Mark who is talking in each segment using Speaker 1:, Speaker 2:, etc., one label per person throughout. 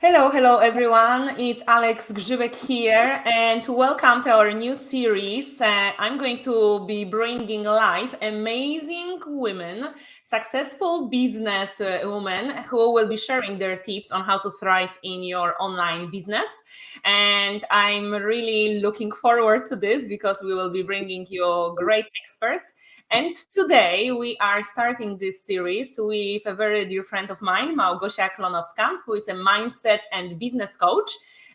Speaker 1: Hello everyone. It's Alex Grzybek here, and welcome to our new series. I'm going to be bringing live amazing women, successful business women who will be sharing their tips on how to thrive in your online business. And I'm really looking forward to this because we will be bringing you great experts. And today we are starting this series with a very dear friend of mine, Małgosia Klonowska, who is a mindset and business coach.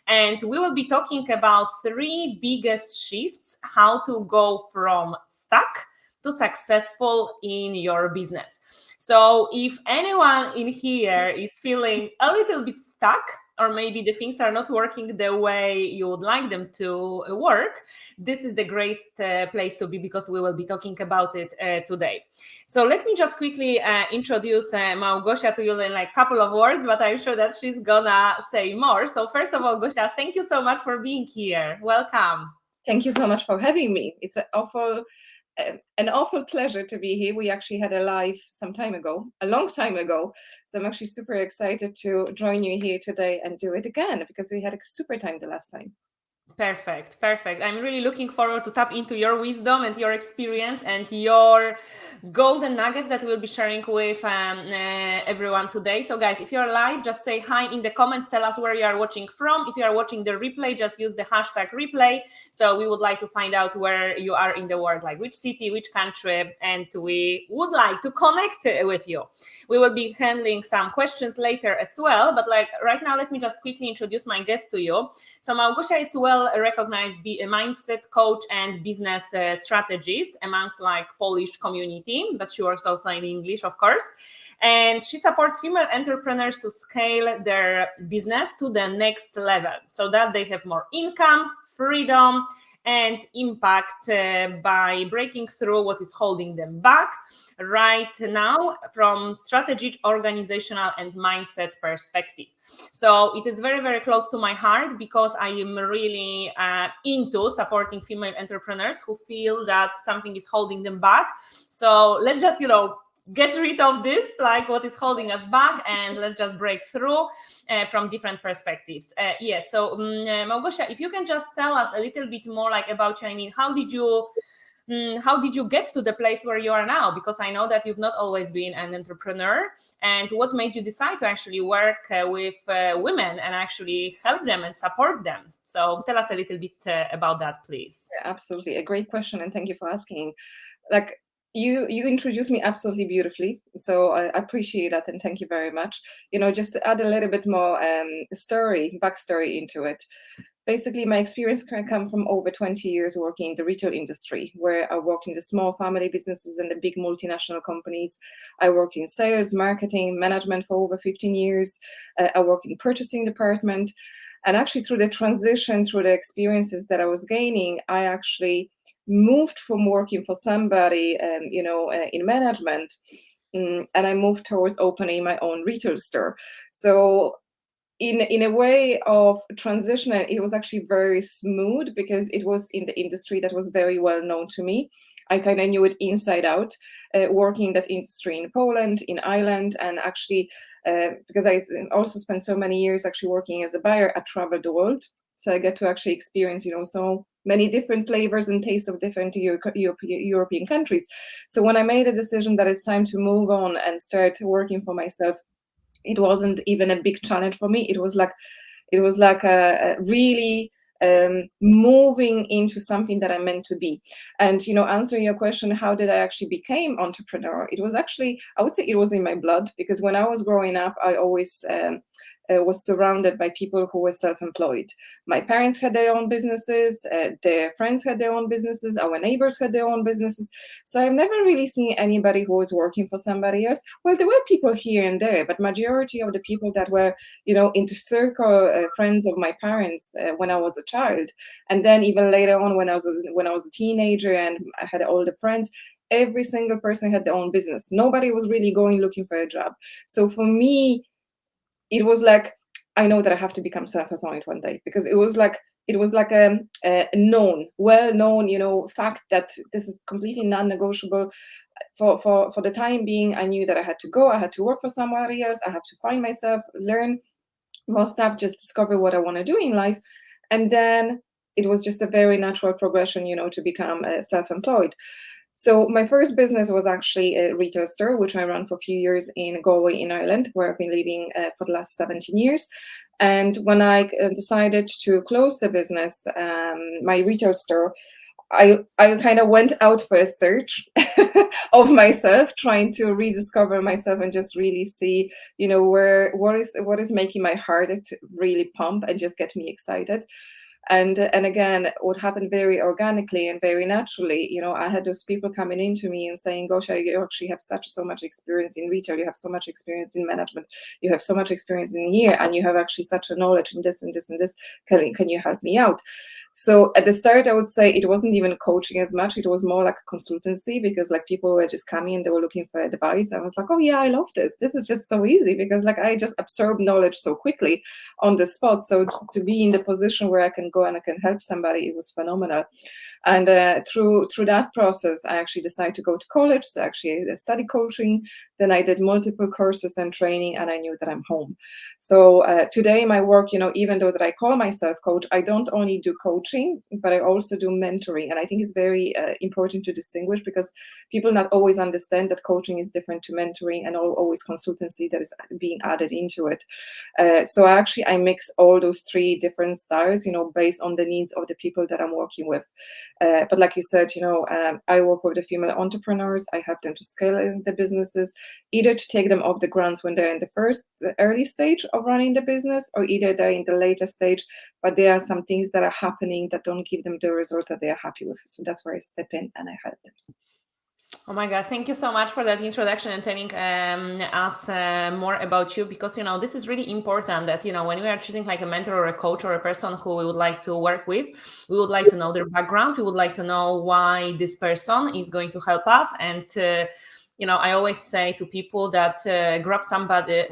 Speaker 1: And we will be talking about three biggest shifts, how to go from stuck to successful in your business. So if anyone in here is feeling a little bit stuck, or maybe the things are not working the way you would like them to work, this is the great place to be because we will be talking about it today. So let me just quickly introduce Małgosia to you in like a couple of words, but I'm sure that she's gonna say more. So first of all, Gosia, thank you so much for being here. Welcome.
Speaker 2: Thank you so much for having me. It's an awful pleasure to be here. We actually had a live some time ago, a long time ago. So I'm actually super excited to join you here today and do it again because we had a super time the last time.
Speaker 1: Perfect. I'm really looking forward to tap into your wisdom and your experience and your golden nuggets that we'll be sharing with everyone today. So guys, if you're live, just say hi in the comments. Tell us where you are watching from. If you are watching the replay, just use the hashtag replay. So we would like to find out where you are in the world, like which city, which country, and we would like to connect with you. We will be handling some questions later as well. But like right now, let me just quickly introduce my guest to you. So Małgosia is well recognized be a mindset coach and business strategist amongst like Polish community, but she works also in English, of course. And she supports female entrepreneurs to scale their business to the next level so that they have more income, freedom, and impact by breaking through what is holding them back right now from strategic, organizational, and mindset perspective. So it is very, very close to my heart because I am really into supporting female entrepreneurs who feel that something is holding them back. So let's just, get rid of this, like what is holding us back, and let's just break through from different perspectives. Yes, so Małgosia, if you can just tell us a little bit more like about you. I mean, how did you get to the place where you are now? Because I know that you've not always been an entrepreneur. And what made you decide to actually work with women and actually help them and support them? So tell us a little bit about that, please.
Speaker 2: Yeah, absolutely. A great question. And thank you for asking. Like you introduced me absolutely beautifully. So I appreciate that. And thank you very much. Just to add a little bit more backstory into it. Basically, my experience can come from over 20 years working in the retail industry, where I worked in the small family businesses and the big multinational companies. I worked in sales, marketing, management for over 15 years. I worked in purchasing department. And actually, through the transition, through the experiences that I was gaining, I actually moved from working for somebody, in management, and I moved towards opening my own retail store. So in a way of transition, it was actually very smooth because it was in the industry that was very well known to me. I kind of knew it inside out, working in that industry in Poland, in Ireland, and actually because I also spent so many years actually working as a buyer, I traveled the world. So I get to actually experience, so many different flavors and tastes of different European countries. So when I made a decision that it's time to move on and start working for myself, it wasn't even a big challenge for me. It was like a really moving into something that I meant to be. And answering your question, how did I actually become entrepreneur? It was actually, I would say, it was in my blood, because when I was growing up, I always was surrounded by people who were self-employed. My parents had their own businesses, their friends had their own businesses, our neighbors had their own businesses. So I've never really seen anybody who was working for somebody else. Well, there were people here and there, but majority of the people that were, in the circle, friends of my parents when I was a child, and then even later on when I was a teenager and I had older friends, every single person had their own business. Nobody was really going looking for a job. So for me, it was like, I know that I have to become self-employed one day, because it was like a well-known, fact that this is completely non-negotiable. For the time being, I knew that I had to go. I had to work for somebody else. I had to find myself, learn most staff just discover what I want to do in life. And then it was just a very natural progression, to become self-employed. So my first business was actually a retail store, which I ran for a few years in Galway in Ireland, where I've been living for the last 17 years. And when I decided to close the business, my retail store, I kind of went out for a search of myself, trying to rediscover myself and just really see, what is making my heart to really pump and just get me excited. And again, what happened very organically and very naturally, I had those people coming into me and saying, Gosha, you actually have so much experience in retail, you have so much experience in management, you have so much experience in here, and you have actually such a knowledge in this and this and this. Can you help me out? So at the start, I would say it wasn't even coaching as much. It was more like a consultancy, because like people were just coming and they were looking for advice. I was like, oh yeah, I love this. This is just so easy, because like I just absorb knowledge so quickly on the spot. So to be in the position where I can go and I can help somebody, it was phenomenal. And through that process, I actually decided to go to college. So actually I studied coaching. Then I did multiple courses and training, and I knew that I'm home. So today my work, even though that I call myself coach, I don't only do coaching, but I also do mentoring. And I think it's very important to distinguish, because people not always understand that coaching is different to mentoring and always consultancy that is being added into it. So actually I mix all those three different styles, based on the needs of the people that I'm working with. But like you said, I work with the female entrepreneurs. I help them to scale the businesses, either to take them off the grounds when they're in the first early stage of running the business, or either they're in the later stage, but there are some things that are happening that don't give them the results that they are happy with. So that's where I step in and I help them.
Speaker 1: Oh my God, thank you so much for that introduction and telling us more about you, because, this is really important that, when we are choosing like a mentor or a coach or a person who we would like to work with, we would like to know their background. We would like to know why this person is going to help us. And, I always say to people that grab somebody,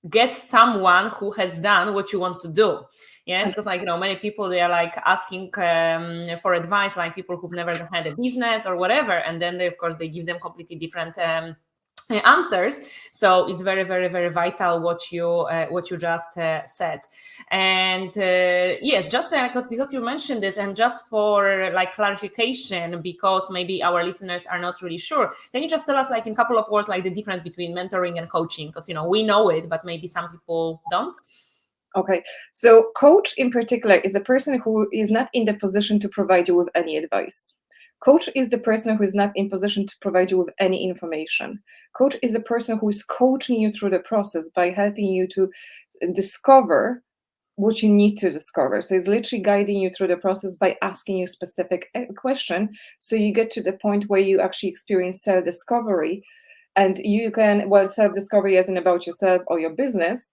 Speaker 1: get someone who has done what you want to do. Yes, because many people, they are like asking for advice, like people who've never had a business or whatever, and then they, of course, they give them completely different answers. So it's very, very, very vital what you just said. And yes, just because you mentioned this, and just for like clarification, because maybe our listeners are not really sure, can you just tell us like in a couple of words like the difference between mentoring and coaching? Because we know it, but maybe some people don't.
Speaker 2: Okay, so coach in particular is a person who is not in the position to provide you with any advice. Coach is the person who is not in position to provide you with any information. Coach is the person who is coaching you through the process by helping you to discover what you need to discover. So it's literally guiding you through the process by asking you specific question. So you get to the point where you actually experience self-discovery, and you can, self-discovery isn't about yourself or your business,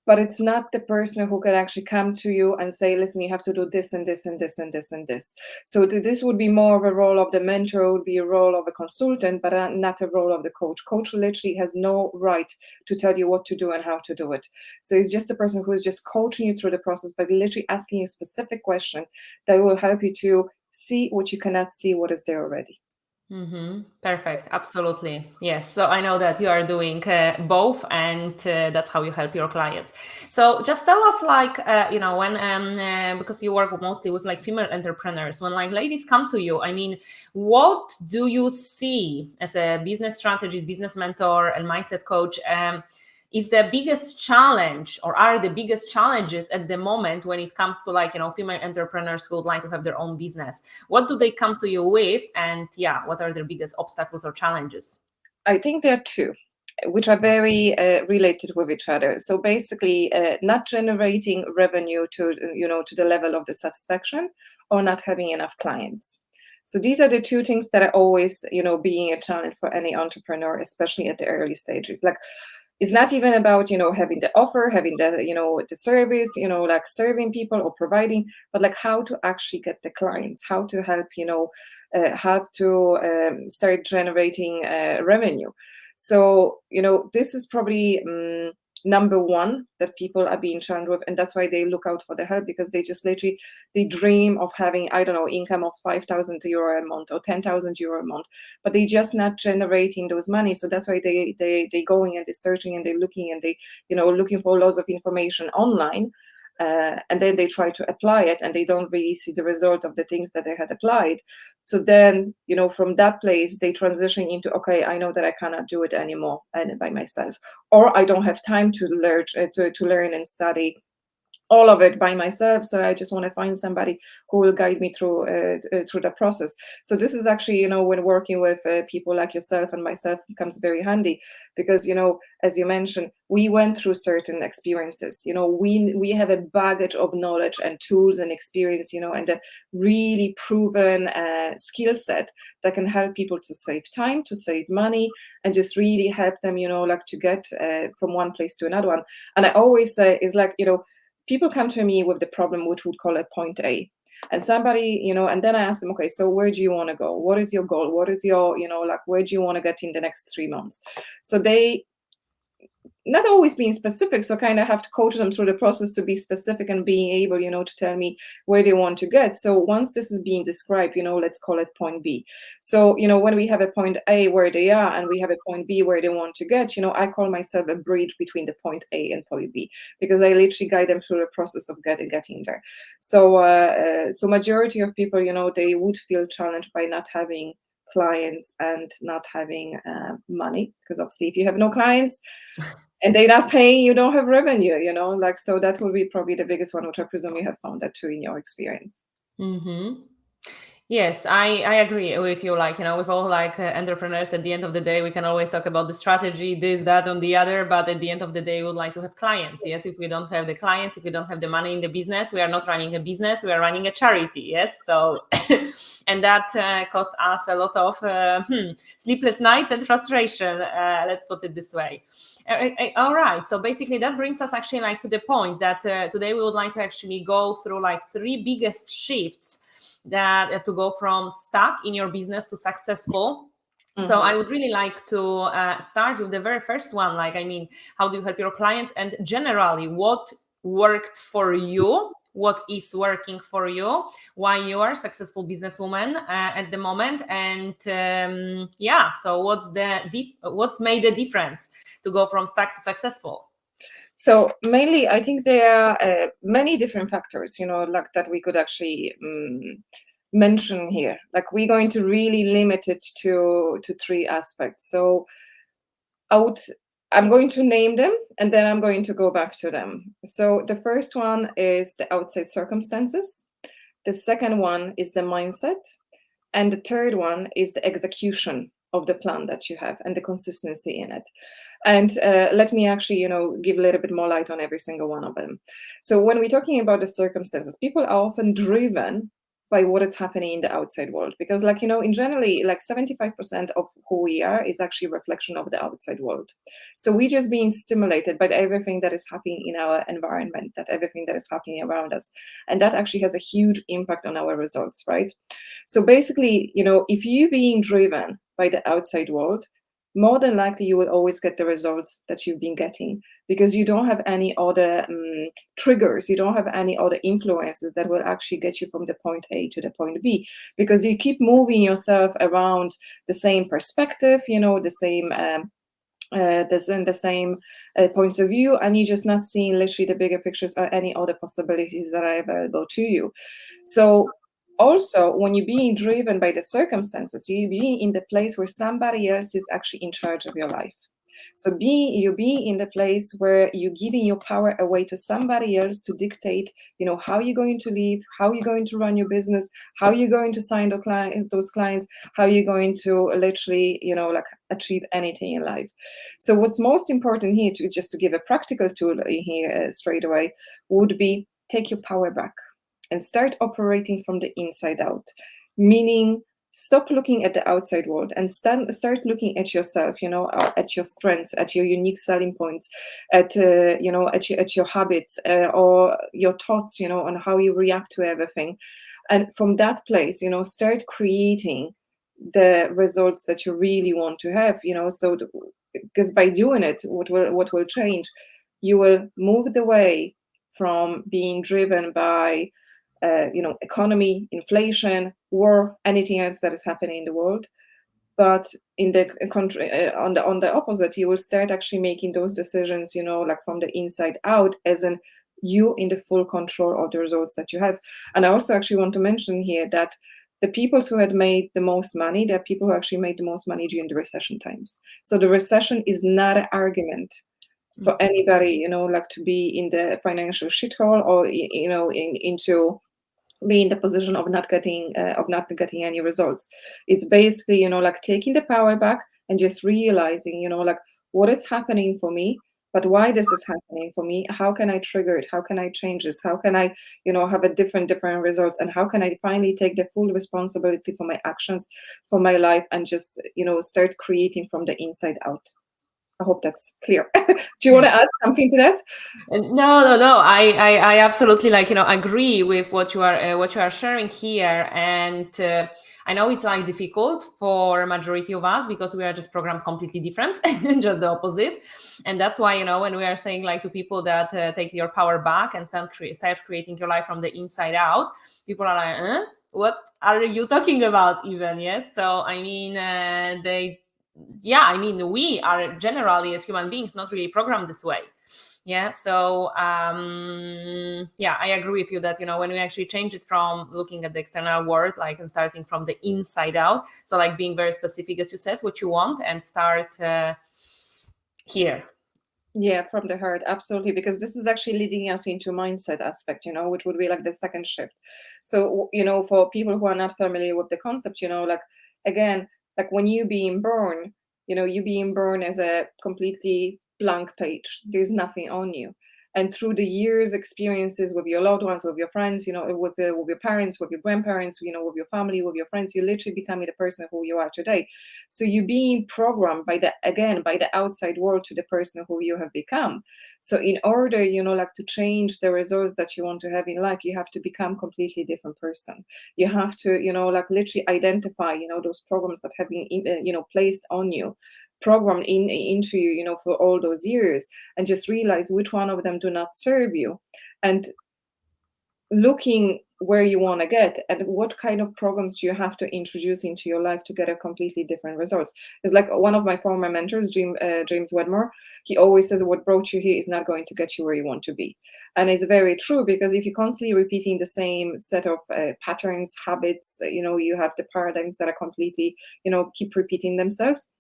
Speaker 2: but it's not the person who can actually come to you and say, listen, you have to do this and this and this and this and this. So this would be more of a role of the mentor, would be a role of a consultant, but not a role of the coach. Coach literally has no right to tell you what to do and how to do it. So it's just a person who is just coaching you through the process by literally asking you a specific question that will help you to see what you cannot see, what is there already.
Speaker 1: Mm-hmm. Perfect. Absolutely. Yes. So I know that you are doing both, and that's how you help your clients. So just tell us, like, when, because you work mostly with like female entrepreneurs, when like ladies come to you, I mean, what do you see as a business strategist, business mentor, and mindset coach? Is the biggest challenge, or are the biggest challenges at the moment when it comes to like, female entrepreneurs who would like to have their own business? What do they come to you with? And what are their biggest obstacles or challenges?
Speaker 2: I think there are two, which are very related with each other. So basically, not generating revenue to the level of the satisfaction, or not having enough clients. So these are the two things that are always, being a challenge for any entrepreneur, especially at the early stages. Like, it's not even about, having the offer, having the, the service, like serving people or providing, but like how to actually get the clients, how to help, help to start generating revenue. So, this is probably number one that people are being challenged with, and that's why they look out for the help, because they just literally, they dream of having, I don't know, income of 5,000 euro a month or 10,000 euro a month, but they just not generating those money. So that's why they going and they're searching and they're looking and they, you know, looking for lots of information online. And then they try to apply it and they don't really see the result of the things that they had applied. So then, you know, from that place, they transition into, okay, I know that I cannot do it anymore by myself, or I don't have time to learn and study all of it by myself. So I just want to find somebody who will guide me through the process. So this is actually, you know, when working with people like yourself and myself becomes very handy, because, you know, as you mentioned, we went through certain experiences. You know, we have a baggage of knowledge and tools and experience, you know, and a really proven skill set that can help people to save time, to save money, and just really help them, you know, like to get from one place to another one. And I always say is like, you know, people come to me with the problem, which would call it point A. And somebody, you know, and then I ask them, okay, so where do you want to go? What is your goal? What is your, you know, like, where do you want to get in the next 3 months? So they, not always being specific, so kind of have to coach them through the process to be specific and being able, you know, to tell me where they want to get. So once this is being described, you know, let's call it point B. So, you know, when we have a point A where they are and we have a point B where they want to get, you know, I call myself a bridge between the point A and point B, because I literally guide them through the process of getting there. So so majority of people, you know, they would feel challenged by not having clients and not having money, because obviously if you have no clients and they're not paying, you don't have revenue, you know, like, so that will be probably the biggest one, which I presume you have found that too in your experience.
Speaker 1: Mm-hmm. Yes, I agree with you. Like, you know, with all like entrepreneurs, at the end of the day, we can always talk about the strategy, this, that, on the other. But at the end of the day, we would like to have clients. Yes, if we don't have the clients, if we don't have the money in the business, we are not running a business. We are running a charity. Yes, so and that costs us a lot of sleepless nights and frustration. Let's put it this way. All right. So basically, that brings us actually like to the point that today we would like to actually go through like 3 biggest shifts that to go from stuck in your business to successful. So I would really like to start with the very first one. Like, I mean, how do you help your clients, and generally what worked for you, what is working for you, why you are a successful businesswoman at the moment, and yeah, so what's made the difference to go from stuck to successful?
Speaker 2: So mainly, I think there are many different factors, you know, like that we could actually mention here. Like, we're going to really limit it to 3 aspects. So I'm going to name them and then I'm going to go back to them. So the first one is the outside circumstances. The second one is the mindset. And the third one is the execution of the plan that you have and the consistency in it. And let me actually, you know, give a little bit more light on every single one of them. So when we're talking about the circumstances, people are often driven by what is happening in the outside world, because, like, you know, in generally, like 75% of who we are is actually a reflection of the outside world. So we just being stimulated by everything that is happening in our environment, that everything that is happening around us, and that actually has a huge impact on our results, right? So basically, you know, if you being driven by the outside world, more than likely you will always get the results that you've been getting, because you don't have any other triggers, you don't have any other influences that will actually get you from the point A to the point B, because you keep moving yourself around the same perspective, you know, the same points of view, and you're just not seeing literally the bigger pictures or any other possibilities that are available to you. So also, when you're being driven by the circumstances, you're being in the place where somebody else is actually in charge of your life. So you're being in the place where you're giving your power away to somebody else to dictate, you know, how you're going to live, how you're going to run your business, how you're going to sign those clients, how you're going to literally, you know, like achieve anything in life. So what's most important here, just to give a practical tool here straight away, would be take your power back and start operating from the inside out, meaning stop looking at the outside world and start looking at yourself, you know, at your strengths, at your unique selling points, at you know, at your habits or your thoughts, you know, on how you react to everything. And from that place, you know, start creating the results that you really want to have, you know. So because by doing it, what will change? you will move away from being driven by economy, inflation, war, anything else that is happening in the world. But in the country, on the opposite, you will start actually making those decisions, like from the inside out, as in you in the full control of the results that you have. And I also actually want to mention here that the people who had made the most money, they're people who actually made the most money during the recession times. So the recession is not an argument for anybody, like to be in the financial shithole or into be in the position of not getting any results. It's basically, like taking the power back and just realizing, like what is happening for me, but why this is happening for me, how can I trigger it, how can I change this, how can I have a different results, and how can I finally take the full responsibility for my actions, for my life, and just start creating from the inside out. I hope that's clear. Do you want to add something to that?
Speaker 1: No. I absolutely agree with what you are sharing here, and I know it's difficult for a majority of us because we are just programmed completely different, just the opposite, and that's why when we are saying to people that take your power back and start creating your life from the inside out, people are like, what are you talking about even? Yes, so I mean we are generally as human beings not really programmed this way. Yeah, so I agree with you that when we actually change it from looking at the external world and starting from the inside out, so being very specific, as you said, what you want, and start here.
Speaker 2: Yeah, from the heart, absolutely, because this is actually leading us into mindset aspect, which would be the second shift. So, for people who are not familiar with the concept, again, when you being born, you being born as a completely blank page. There's nothing on you. And through the years, experiences with your loved ones, with your friends, with your parents, with your grandparents, with your family, with your friends, you literally becoming the person who you are today. So you're being programmed by the outside world to the person who you have become. So in order, to change the results that you want to have in life, you have to become completely different person. You have to, literally identify, those programs that have been, placed on you, programmed into you, for all those years, and just realize which one of them do not serve you, and looking where you want to get and what kind of programs do you have to introduce into your life to get a completely different results. It's one of my former mentors, James Wedmore. He always says what brought you here is not going to get you where you want to be. And it's very true, because if you're constantly repeating the same set of patterns, habits, you have the paradigms that are completely, keep repeating themselves,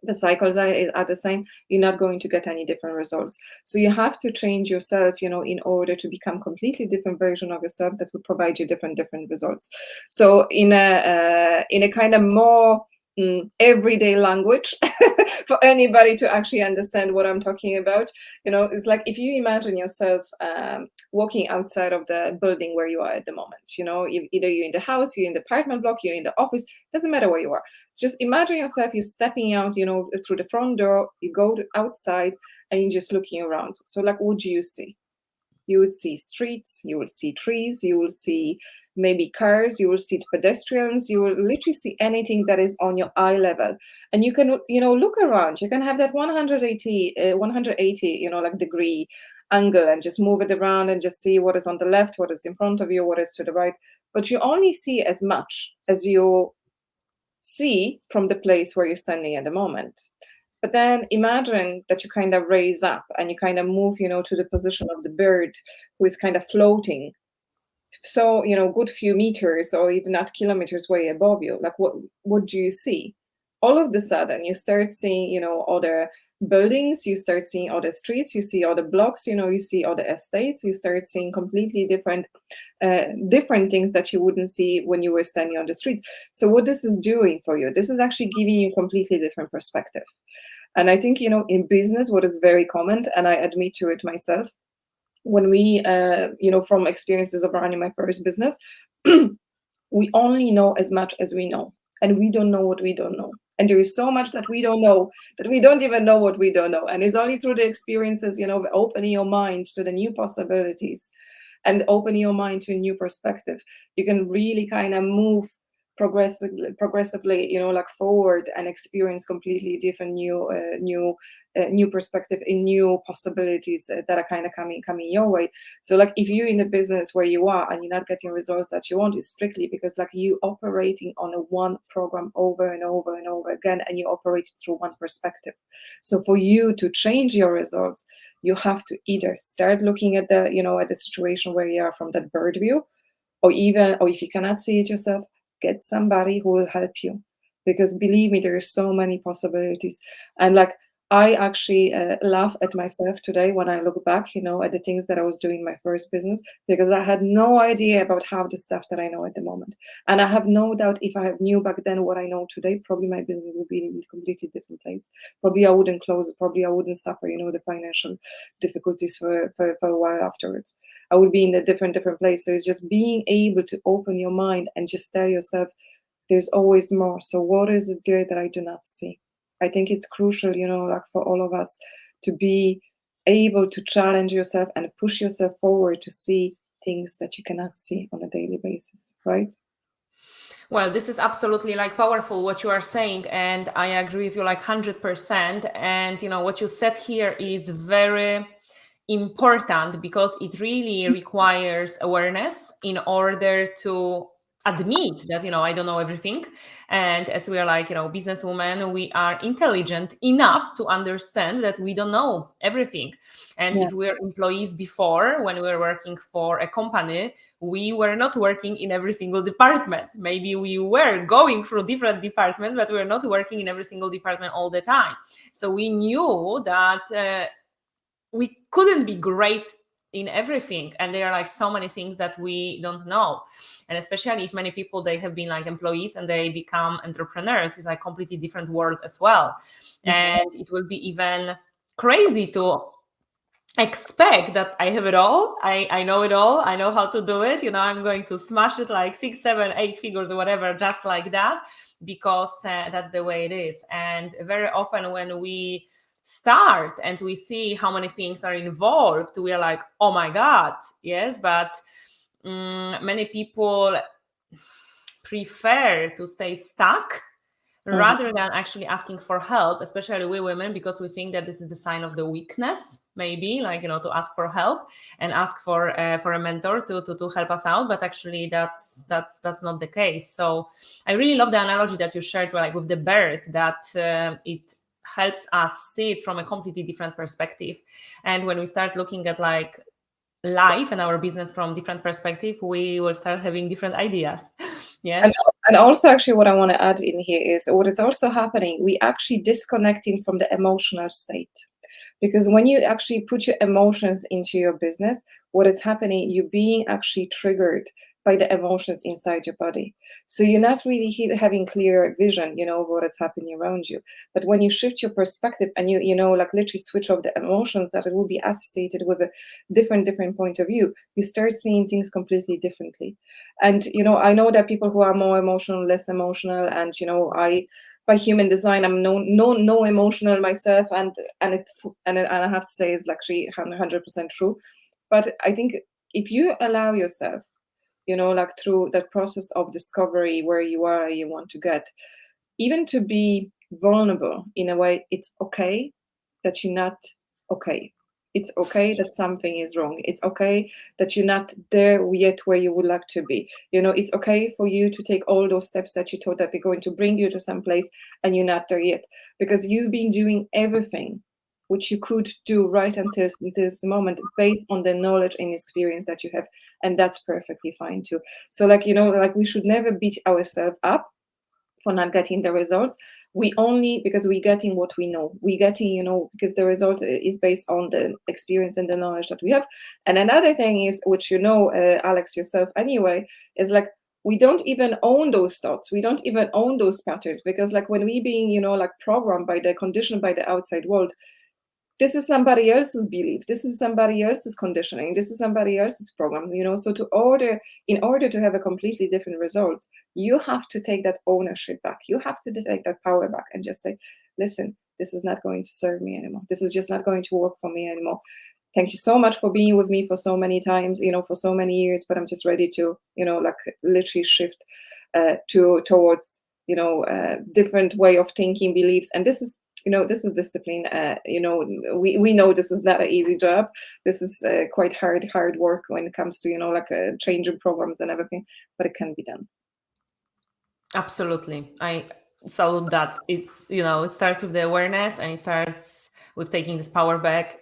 Speaker 2: the cycles are the same, you're not going to get any different results. So you have to change yourself, in order to become completely different version of yourself that will provide you different results. So in a kind of more everyday language for anybody to actually understand what I'm talking about, it's if you imagine yourself walking outside of the building where you are at the moment, either you're in the house, you're in the apartment block, you're in the office, doesn't matter where you are. Just imagine yourself, you're stepping out, through the front door, you go outside and you're just looking around. So what do you see? You would see streets, you will see trees, you will see maybe cars, you will see pedestrians, you will literally see anything that is on your eye level. And you can, look around, you can have that 180, degree angle and just move it around and just see what is on the left, what is in front of you, what is to the right. But you only see as much as you see from the place where you're standing at the moment. But then imagine that you kind of raise up and you kind of move, to the position of the bird who is kind of floating. So, good few meters or even not kilometers way above you. What do you see? All of a sudden, you start seeing, other buildings, you start seeing other streets, you see other blocks, you see other estates, you start seeing completely different things that you wouldn't see when you were standing on the streets. So what this is doing for you, this is actually giving you completely different perspective. And I think, in business, what is very common, and I admit to it myself, when we, from experiences of running my first business, we only know as much as we know, and we don't know what we don't know. And there is so much that we don't know, that we don't even know what we don't know. And it's only through the experiences, opening your mind to the new possibilities and opening your mind to a new perspective, you can really kind of move progressively, like forward and experience completely different new perspective in new possibilities that are kind of coming your way. So like if you're in the business where you are and you're not getting results that you want, it's strictly because like you operating on a one program over and over and over again, and you operate through one perspective. So for you to change your results, you have to either start looking at the at the situation where you are from that bird view, or if you cannot see it yourself, get somebody who will help you, because believe me, there are so many possibilities. And like I actually laugh at myself today when I look back, at the things that I was doing in my first business, because I had no idea about half the stuff that I know at the moment. And I have no doubt if I have knew back then what I know today, probably my business would be in a completely different place. Probably I wouldn't close it. Probably I wouldn't suffer, the financial difficulties for a while afterwards. I would be in a different place. So it's just being able to open your mind and just tell yourself, there's always more. So what is it there that I do not see? I think it's crucial, like for all of us, to be able to challenge yourself and push yourself forward to see things that you cannot see on a daily basis, right?
Speaker 1: Well, this is absolutely like powerful what you are saying, and I agree with you like 100%. And what you said here is very important, because it really requires awareness in order to admit that I don't know everything. And as we are like businesswomen, we are intelligent enough to understand that we don't know everything. And
Speaker 2: Yeah.
Speaker 1: if we're employees before, when we were working for a company, we were not working in every single department. Maybe we were going through different departments, but we were not working in every single department all the time. So we knew that we couldn't be great in everything, and there are like so many things that we don't know. And especially if many people, they have been like employees and they become entrepreneurs, it's like completely different world as well. And it will be even crazy to expect that I have it all, I know it all, I know how to do it, I'm going to smash it like 6, 7, 8 figures or whatever, just like that, because that's the way it is. And very often when we start and we see how many things are involved, we are like, oh my god, yes. But many people prefer to stay stuck rather than actually asking for help, especially we women, because we think that this is the sign of the weakness, maybe, like to ask for help and ask for a mentor to help us out. But actually that's not the case. So I really love the analogy that you shared, like with the bird, that it helps us see it from a completely different perspective. And when we start looking at like life and our business from different perspective, we will start having different ideas. Yes.
Speaker 2: And also, actually, what I want to add in here is what is also happening. We actually disconnecting from the emotional state, because when you actually put your emotions into your business, what is happening? You're being actually triggered by the emotions inside your body. So you're not really having clear vision, of what is happening around you. But when you shift your perspective and you like literally switch off the emotions that it will be associated with a different point of view, you start seeing things completely differently. And I know that people who are more emotional, less emotional, and I, by human design, I'm no emotional myself, and I have to say it's actually 100% true. But I think if you allow yourself, like through that process of discovery where you are, you want to get, even to be vulnerable in a way, it's okay that you're not okay. It's okay that something is wrong. It's okay that you're not there yet where you would like to be. It's okay for you to take all those steps that you thought that they're going to bring you to some place and you're not there yet, because you've been doing everything which you could do right until this moment based on the knowledge and experience that you have. And that's perfectly fine too. So like, like we should never beat ourselves up for not getting the results. We only, because we're getting what we know. We're getting, because the result is based on the experience and the knowledge that we have. And another thing is, which Alex, yourself anyway, is like, we don't even own those thoughts. We don't even own those patterns, because like when we being, like programmed by the condition by the outside world, this is somebody else's belief, this is somebody else's conditioning, this is somebody else's program, so in order to have a completely different results, you have to take that ownership back. You have to take that power back and just say, listen, this is not going to serve me anymore. This is just not going to work for me anymore. Thank you so much for being with me for so many times, for so many years, but I'm just ready to, like literally shift towards different way of thinking, beliefs. And this is discipline. We know this is not an easy job. This is quite hard work when it comes to like changing programs and everything, but it can be done.
Speaker 1: Absolutely. I salute that. It's, it starts with the awareness, and it starts with taking this power back,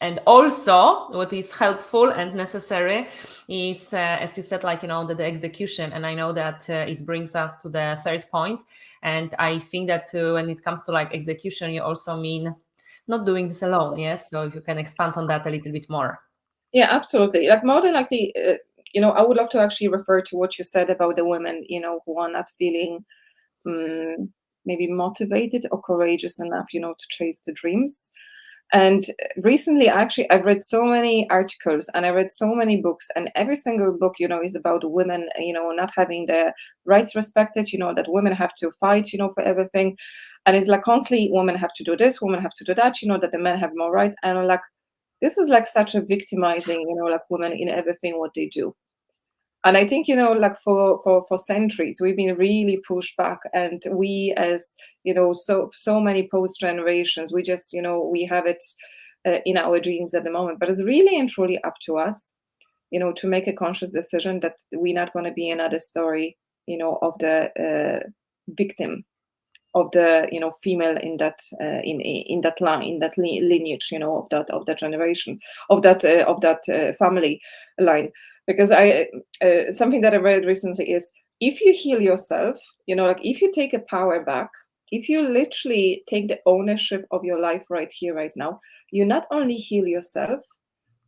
Speaker 1: and also what is helpful and necessary is, as you said, like, the execution. And I know that it brings us to the third point. And I think that when it comes to like execution, you also mean not doing this alone. Yes. So if you can expand on that a little bit more.
Speaker 2: Yeah, absolutely. Like more than likely, I would love to actually refer to what you said about the women, who are not feeling maybe motivated or courageous enough, to chase the dreams. And recently, actually, I've read so many articles and I read so many books, and every single book, is about women, not having their rights respected, that women have to fight, for everything. And it's like constantly women have to do this, women have to do that, that the men have more rights. And I'm like, this is like such a victimizing, like women in everything what they do. And I think, like for centuries, we've been really pushed back, and we as, so many post generations, we just, we have it in our dreams at the moment. But it's really and truly up to us, to make a conscious decision that we're not going to be another story, of the victim, of the female in that in that line, in that lineage, of that generation, of that family line. Because I something that I read recently is, if you heal yourself, like if you take a power back, if you literally take the ownership of your life right here, right now, you not only heal yourself,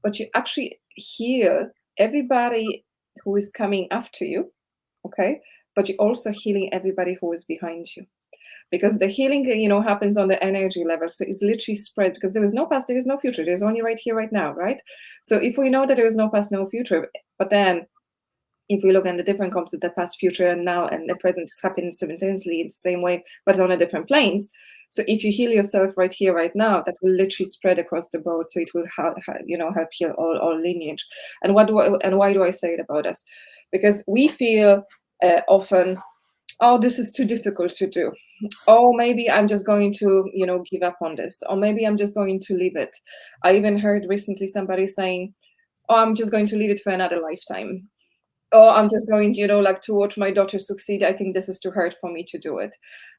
Speaker 2: but you actually heal everybody who is coming after you, okay? But you're also healing everybody who is behind you, because the healing, happens on the energy level. So it's literally spread, because there is no past, there is no future. There's only right here, right now, right? So if we know that there is no past, no future, but then if we look at the different concepts, the past, future, and now, and the present is happening simultaneously in the same way, but on a different planes. So if you heal yourself right here, right now, that will literally spread across the board. So it will help heal all lineage. And why do I say it about us? Because we feel often, oh, this is too difficult to do. Oh, maybe I'm just going to, give up on this. Or maybe I'm just going to leave it. I even heard recently somebody saying, oh, I'm just going to leave it for another lifetime. Oh, I'm just going, like to watch my daughter succeed. I think this is too hard for me to do it.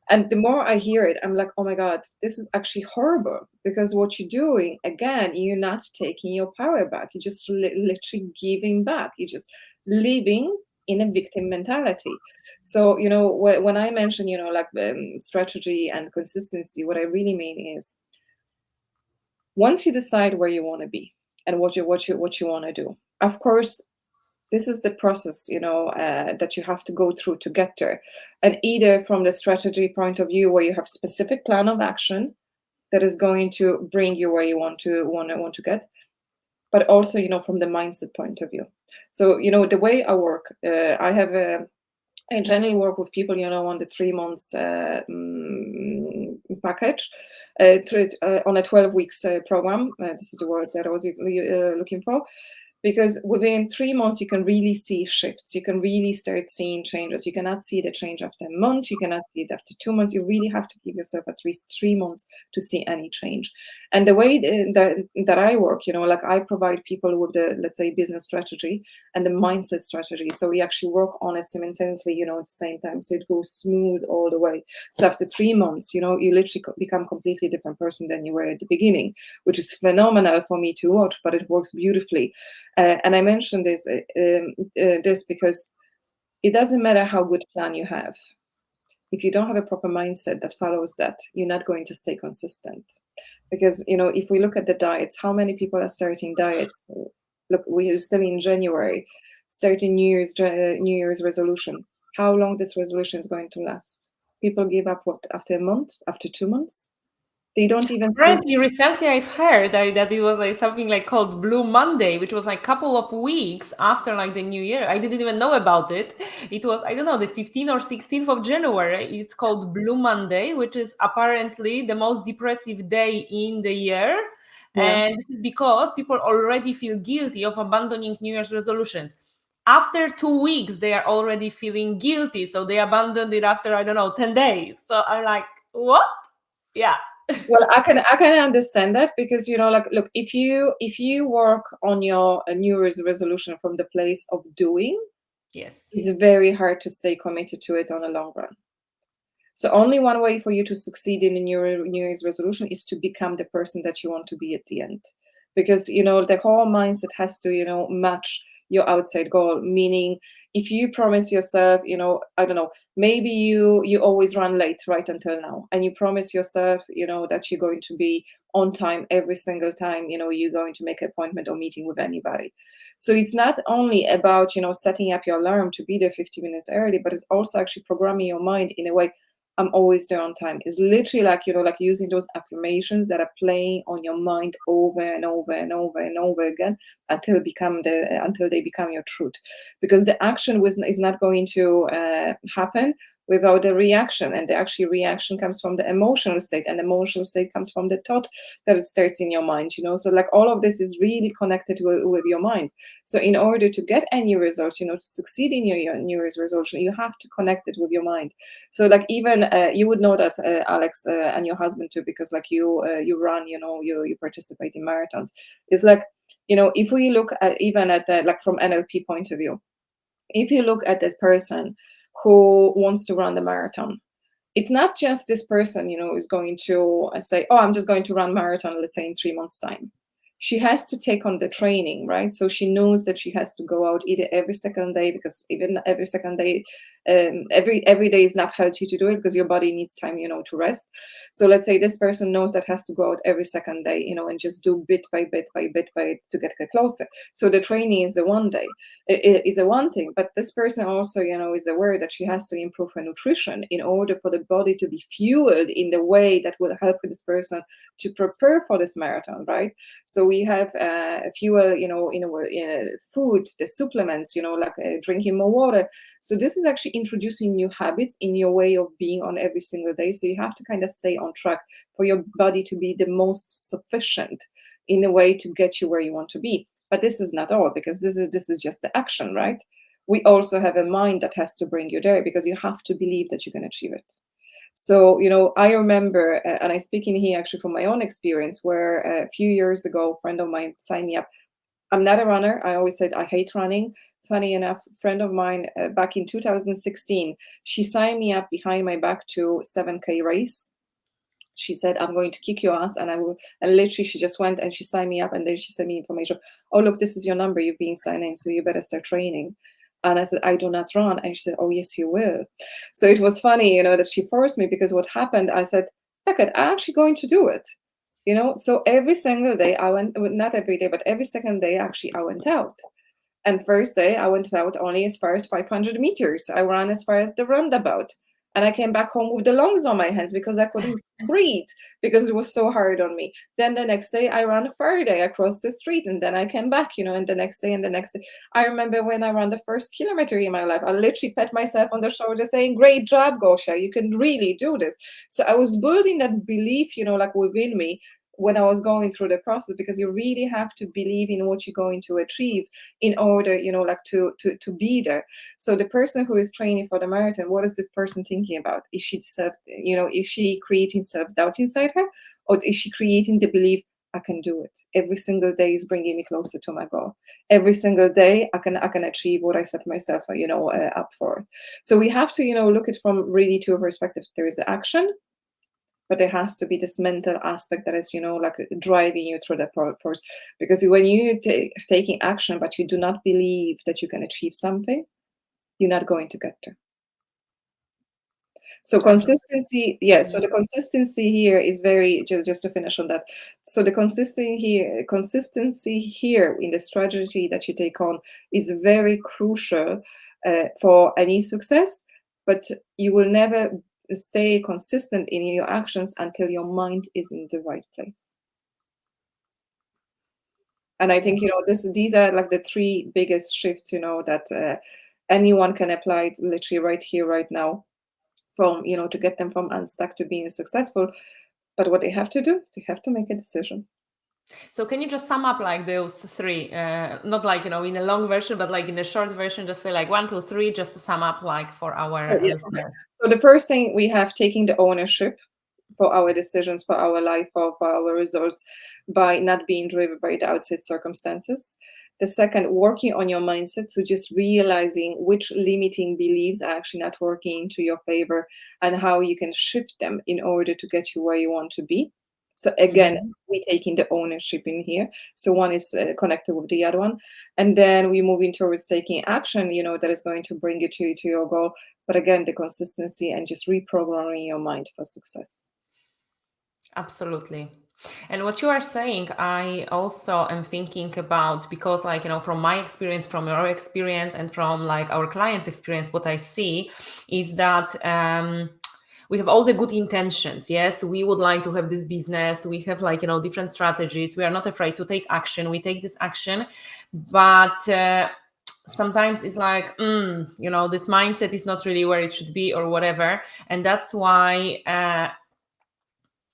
Speaker 2: And the more I hear it, I'm like, oh my God, this is actually horrible. Because what you're doing, again, you're not taking your power back. You're just literally giving back. You're just living in a victim mentality. So, when I mention, like strategy and consistency, what I really mean is, once you decide where you want to be and what you want to do, of course, this is the process, that you have to go through to get there. And either from the strategy point of view, where you have specific plan of action that is going to bring you where you want to get, but also, from the mindset point of view. So, the way I work, I generally work with people, on the 3 months package, on a 12 weeks program. This is the word that I was looking for. Because within 3 months, you can really see shifts. You can really start seeing changes. You cannot see the change after a month. You cannot see it after 2 months. You really have to give yourself at least 3 months to see any change. And the way that I work, like I provide people with the, let's say, business strategy and the mindset strategy. So we actually work on it simultaneously, at the same time. So it goes smooth all the way. So after 3 months, you literally become a completely different person than you were at the beginning, which is phenomenal for me to watch, but it works beautifully. And I mentioned this because it doesn't matter how good plan you have. If you don't have a proper mindset that follows that, you're not going to stay consistent. Because, if we look at the diets, how many people are starting diets? Look, we're still in January, starting New Year's resolution. How long this resolution is going to last? People give up, after a month, after 2 months? They don't even see.
Speaker 1: Recently, I've heard that it was like something like called Blue Monday, which was like a couple of weeks after like the New Year. I didn't even know about it. It was, I don't know, the 15th or 16th of January. It's called Blue Monday, which is apparently the most depressive day in the year.
Speaker 2: Yeah.
Speaker 1: And this is because people already feel guilty of abandoning New Year's resolutions. after 2 weeks they are already feeling guilty, so they abandoned it after, I don't know, 10 days. So I'm like, what? Yeah.
Speaker 2: Well, I can understand that, because like, look, if you work on your New Year's resolution from the place of doing,
Speaker 1: Yes.
Speaker 2: it's very hard to stay committed to it on a long run. So only one way for you to succeed in a New Year's resolution is to become the person that you want to be at the end. Because, the whole mindset has to, match your outside goal. Meaning, if you promise yourself, I don't know, maybe you always run late right until now, and you promise yourself, that you're going to be on time every single time, you're going to make an appointment or meeting with anybody. So it's not only about, setting up your alarm to be there 50 minutes early, but it's also actually programming your mind in a way, I'm always there on time. It's literally like, like using those affirmations that are playing on your mind over and over and over and over again until they become your truth. Because the action is not going to happen without a reaction, and the actual reaction comes from the emotional state, and the emotional state comes from the thought that it starts in your mind. So like all of this is really connected with your mind. So in order to get any results, to succeed in your New Year's resolution, you have to connect it with your mind. So like, even you would know that, Alex, and your husband too, because like you run, you participate in marathons. It's like, if we look at, even at the, like, from NLP point of view, if you look at this person who wants to run the marathon, it's not just this person, is going to say, oh, I'm just going to run marathon, let's say in 3 months time. She has to take on the training, right? So she knows that she has to go out either every second day, because even every second day, every day is not healthy to do it, because your body needs time, to rest. So let's say this person knows that has to go out every second day, and just do bit by bit to get closer. So the training is the one day, is a one thing, but this person also, is aware that she has to improve her nutrition in order for the body to be fueled in the way that will help this person to prepare for this marathon, right? So we have fuel, food, the supplements, like drinking more water. So this is actually introducing new habits in your way of being on every single day. So you have to kind of stay on track for your body to be the most sufficient in a way to get you where you want to be. But this is not all, because this is just the action, right? We also have a mind that has to bring you there, because you have to believe that you can achieve it. So, I remember, and I speak in here actually from my own experience, where a few years ago, a friend of mine signed me up. I'm not a runner. I always said I hate running. Funny enough, a friend of mine back in 2016, she signed me up behind my back to 7K race. She said, I'm going to kick your ass, and I will. And literally, she just went and she signed me up, and then she sent me information. Oh, look, this is your number. You've been signed in, so you better start training. And I said, I do not run. And she said, oh, yes, you will. So it was funny, that she forced me, because what happened, I said, okay, I'm actually going to do it. So every single day I went, not every day, but every second day, actually, I went out. And first day, I went out only as far as 500 meters. I ran as far as the roundabout. And I came back home with the lungs on my hands, because I couldn't breathe, because it was so hard on me. Then the next day, I ran further across the street, and then I came back, and the next day and the next day. I remember when I ran the first kilometer in my life, I literally pat myself on the shoulder saying, great job, Gosha, you can really do this. So I was building that belief, like within me, when I was going through the process, because you really have to believe in what you're going to achieve in order, like to be there. So the person who is training for the marathon, what is this person thinking about? Is she is she creating self-doubt inside her, or is she creating the belief, I can do it? Every single day is bringing me closer to my goal. Every single day I can achieve what I set myself, up for. So we have to, look at from really two perspectives. There is action, but there has to be this mental aspect that is, like driving you through that force. Because when you taking action, but you do not believe that you can achieve something, you're not going to get there. So consistency, yeah. So the consistency here is very, just to finish on that. So the consistency here in the strategy that you take on is very crucial for any success. But you will never stay consistent in your actions until your mind is in the right place. And I think, these are like the three biggest shifts, that anyone can apply literally right here, right now, from, to get them from unstuck to being successful. But what they have to do, they have to make a decision.
Speaker 1: So can you just sum up like those three, not like, in a long version, but like in the short version, just say like 1, 2, 3, just to sum up like for our
Speaker 2: Yeah, okay.
Speaker 1: listeners.
Speaker 2: So the first thing, we have taking the ownership for our decisions, for our life, for our results, by not being driven by the outside circumstances. The second, working on your mindset, so just realizing which limiting beliefs are actually not working into your favor and how you can shift them in order to get you where you want to be. So again,
Speaker 1: Mhm.
Speaker 2: we taking the ownership in here. So one is connected with the other one, and then we moving towards taking action. That is going to bring you to your goal. But again, the consistency and just reprogramming your mind for success.
Speaker 1: Absolutely. And what you are saying, I also am thinking about, because like, from my experience, from your experience, and from like our clients' experience, what I see is that we have all the good intentions. Yes, we would like to have this business. We have like, different strategies. We are not afraid to take action. We take this action, but sometimes it's like, this mindset is not really where it should be or whatever. And that's why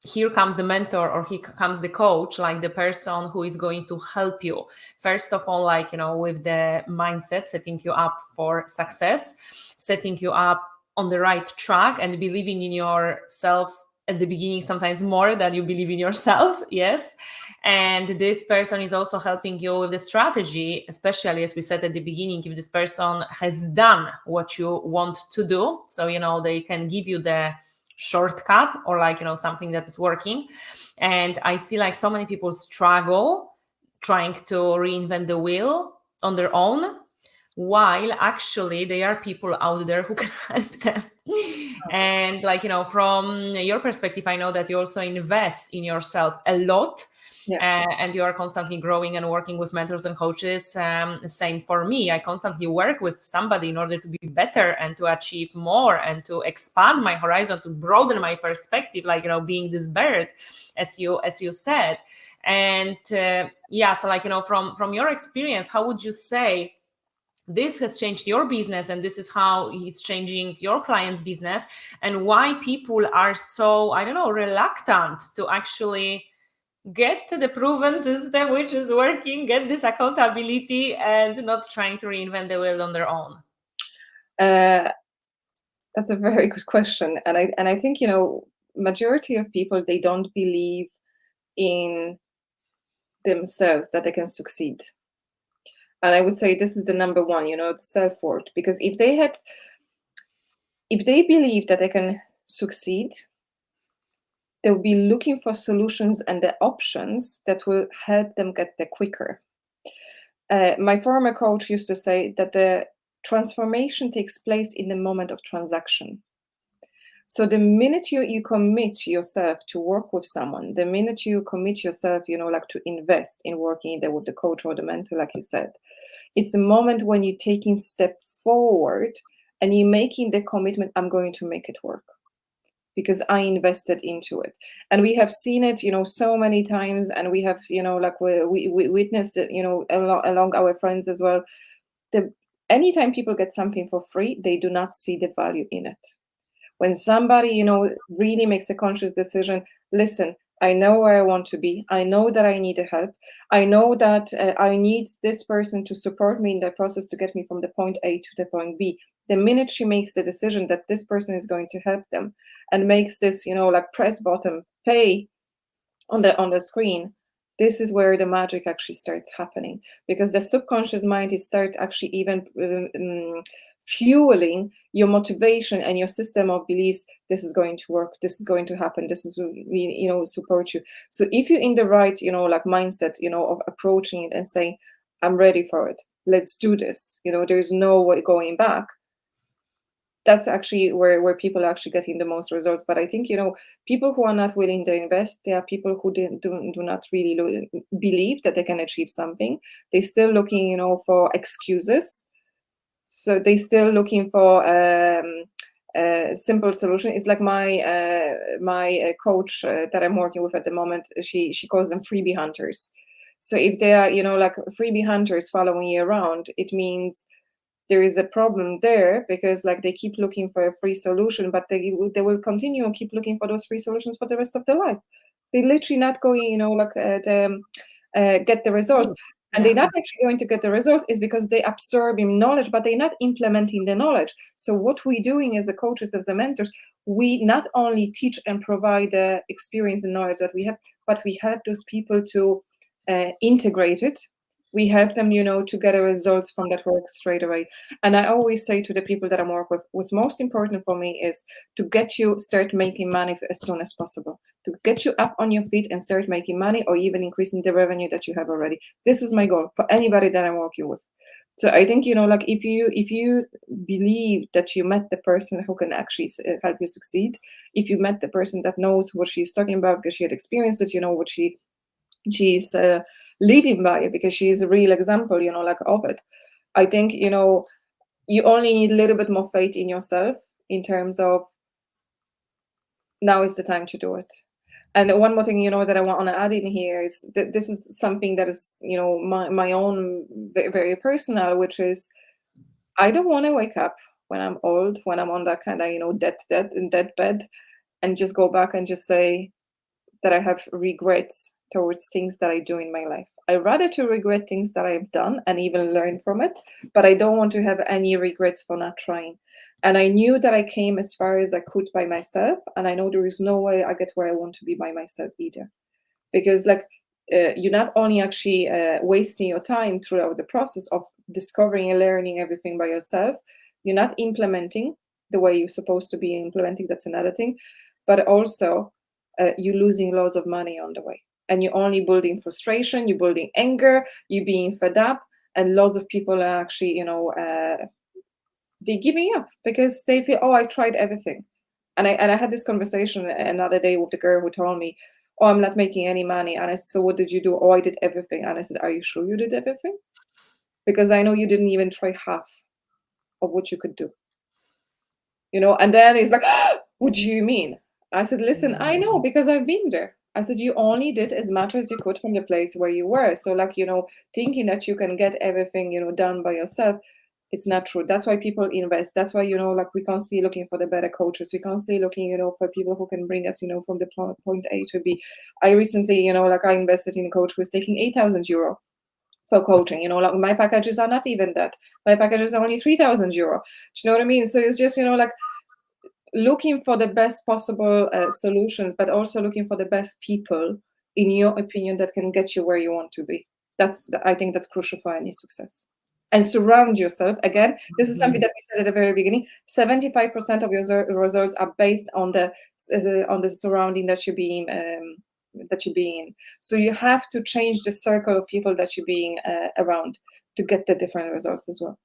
Speaker 1: here comes the mentor, or here comes the coach, like the person who is going to help you first of all, like, with the mindset, setting you up for success, setting you up on the right track, and believing in yourself at the beginning, sometimes more than you believe in yourself. Yes. And this person is also helping you with the strategy, especially as we said at the beginning, if this person has done what you want to do. So, they can give you the shortcut, or like, something that is working. And I see like so many people struggle trying to reinvent the wheel on their own, while actually there are people out there who can help them. And like, from your perspective, I know that you also invest in yourself a lot.
Speaker 2: Yeah.
Speaker 1: And you are constantly growing and working with mentors and coaches. Same for me. I constantly work with somebody in order to be better and to achieve more and to expand my horizon, to broaden my perspective, like, being this bird, as you said. And yeah, so like, from your experience, how would you say this has changed your business, and this is how it's changing your client's business, and why people are so, I don't know, reluctant to actually get to the proven system which is working, get this accountability, and not trying to reinvent the wheel on their own?
Speaker 2: That's a very good question, and I think majority of people, they don't believe in themselves that they can succeed. And I would say this is the number one, the self-worth. Because if they believe that they can succeed, they'll be looking for solutions and the options that will help them get there quicker. My former coach used to say that the transformation takes place in the moment of transaction. So the minute you commit yourself to work with someone, the minute you commit yourself, like to invest in working either with the coach or the mentor, like you said, it's a moment when you're taking step forward and you're making the commitment, I'm going to make it work because I invested into it. And we have seen it, so many times, and we have, like we witnessed it, along our friends as well. Anytime people get something for free, they do not see the value in it. When somebody, really makes a conscious decision, listen, I know where I want to be. I know that I need help. I know that I need this person to support me in that process to get me from the point A to the point B. The minute she makes the decision that this person is going to help them and makes this, like press button, pay on the screen, this is where the magic actually starts happening, because the subconscious mind is start actually even fueling your motivation and your system of beliefs. This is going to work, this is going to happen, this is support you. So if you're in the right like mindset of approaching it and saying, I'm ready for it, let's do this, there's no way going back, that's actually where people are actually getting the most results. But I think people who are not willing to invest, they are people who do not really believe that they can achieve something. They're still looking for excuses. So they're still looking for a simple solution. It's like my coach that I'm working with at the moment, she calls them freebie hunters. So if they are like freebie hunters following you around, it means there is a problem there, because like they keep looking for a free solution, but they will continue and keep looking for those free solutions for the rest of their life. they're literally not going, get the results. And they're not actually going to get the results is because they absorbing knowledge, but they're not implementing the knowledge. So what we're doing as the coaches, as the mentors, we not only teach and provide the experience and knowledge that we have, but we help those people to integrate it. We help them, to get the results from that work straight away. And I always say to the people that I work with, what's most important for me is to get you start making money as soon as possible, to get you up on your feet and start making money, or even increasing the revenue that you have already. This is my goal for anybody that I'm working with. So I think, if you believe that you met the person who can actually help you succeed, if you met the person that knows what she's talking about because she had experienced it, what she's living by it because she's a real example, of it. I think, you only need a little bit more faith in yourself in terms of now is the time to do it. And one more thing, that I want to add in here is that this is something that is, my own very personal, which is I don't want to wake up when I'm old, when I'm on that kind of, dead bed, and just go back and just say that I have regrets towards things that I do in my life. I rather to regret things that I've done and even learn from it, but I don't want to have any regrets for not trying. And I knew that I came as far as I could by myself, and I know there is no way I get where I want to be by myself either. Because you're not only actually wasting your time throughout the process of discovering and learning everything by yourself, you're not implementing the way you're supposed to be implementing, that's another thing, but also you're losing loads of money on the way. And you're only building frustration, you're building anger, you're being fed up, and loads of people are actually, they're giving up because they feel, oh, I tried everything. And I had this conversation another day with the girl who told me, oh, I'm not making any money. And I said, so what did you do? Oh, I did everything. And I said, are you sure you did everything? Because I know you didn't even try half of what you could do. And then he's like, what do you mean? I said, listen, I know because I've been there. I said, you only did as much as you could from the place where you were. So thinking that you can get everything, done by yourself, it's not true. That's why people invest. That's why, we constantly looking for the better coaches. We constantly looking, for people who can bring us, from the point A to B. I recently, I invested in a coach who was taking 8,000 euro for coaching. My packages are not even that. My packages are only 3,000 euro. Do you know what I mean? So it's just, looking for the best possible solutions, but also looking for the best people, in your opinion, that can get you where you want to be. I think that's crucial for any success. And surround yourself. Again, this is something that we said at the very beginning. 75% of your results are based on the surrounding that you're being in. So you have to change the circle of people that you're being around to get the different results as well.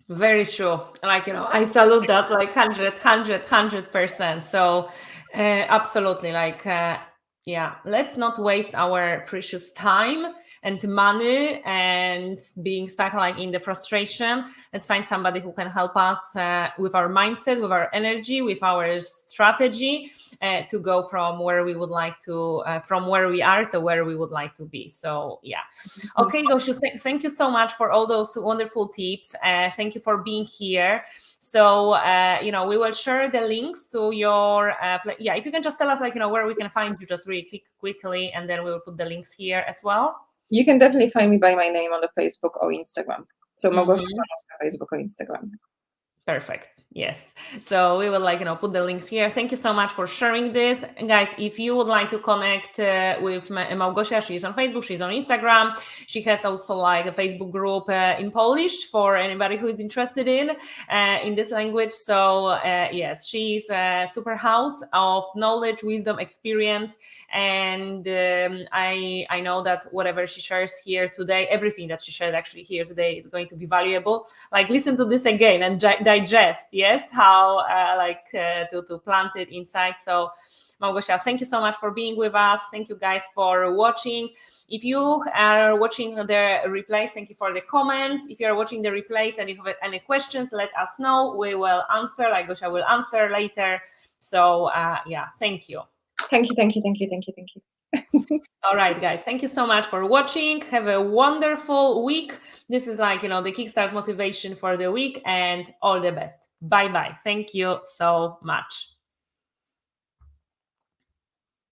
Speaker 1: Very true. I salute that 100%. So absolutely, let's not waste our precious time and money and being stuck in the frustration. Let's find somebody who can help us with our mindset, with our energy, with our strategy to go from where we would like to, from where we are to where we would like to be. So yeah. Okay, Gosiu, thank you so much for all those wonderful tips. Thank you for being here. So, we will share the links to your, if you can just tell us, where we can find you, just really quickly, and then we will put the links here as well.
Speaker 2: You can definitely find me by my name on the Facebook or Instagram. So Małgosia Klonowska, Facebook or Instagram.
Speaker 1: Perfect. Yes. So we will put the links here. Thank you so much for sharing this. And guys, if you would like to connect with Małgosia, she's on Facebook, she's on Instagram. She has also a Facebook group in Polish for anybody who is interested in this language. So yes, she's a super house of knowledge, wisdom, experience. And I know that whatever she shares here today, everything that she shared actually here today is going to be valuable. Listen to this again and digest, yes, how to plant it inside. So Małgosia, thank you so much for being with us. Thank you guys for watching. If you are watching the replays, thank you for the comments. If you are watching the replays and you have any questions, let us know. We will answer. Gosiu will answer later. So thank you.
Speaker 2: Thank you.
Speaker 1: All right, guys, thank you so much for watching. Have a wonderful week. This is the Kickstart motivation for the week, and all the best. Bye-bye. Thank you so much.